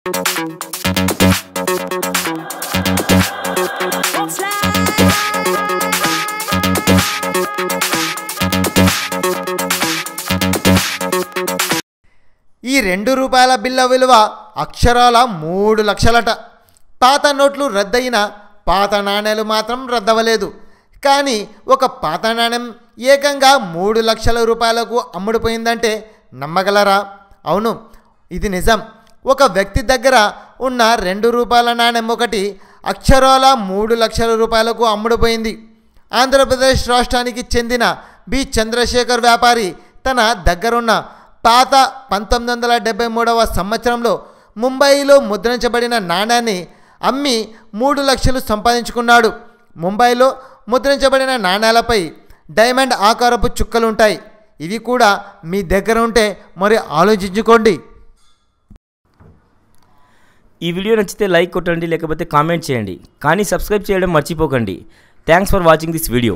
ఈ 2 రూపాయల బిల్ల విలువ అక్షరాల 3 లక్షలట. పాత నోట్లు రద్దయిన పాత నాణేలు మాత్రం రద్దవలేదు. కానీ ఒక పాత నాణ్యం ఏకంగా 3 లక్షల రూపాయలకు అమ్ముడుపోయిందంటే నమ్మగలరా? అవును, ఇది నిజం. ఒక వ్యక్తి దగ్గర ఉన్న 2 రూపాయల నాణ్యం ఒకటి అక్షరాల 3 లక్షల రూపాయలకు అమ్ముడుపోయింది. ఆంధ్రప్రదేశ్ రాష్ట్రానికి చెందిన బి చంద్రశేఖర్ వ్యాపారి తన దగ్గరున్న పాత 1973వ సంవత్సరంలో ముంబైలో ముద్రించబడిన నాణ్యాన్ని అమ్మి 3 లక్షలు సంపాదించుకున్నాడు. ముంబైలో ముద్రించబడిన నాణ్యాలపై డైమండ్ ఆకారపు చుక్కలుంటాయి. ఇవి కూడా మీ దగ్గర ఉంటే మరి ఆలోచించుకోండి. ఈ వీడియో నచ్చితే లైక్ కొట్టండి, లేకపోతే కామెంట్ చేయండి. కానీ సబ్స్క్రైబ్ చేయడం మర్చిపోకండి. Thanks for watching this video.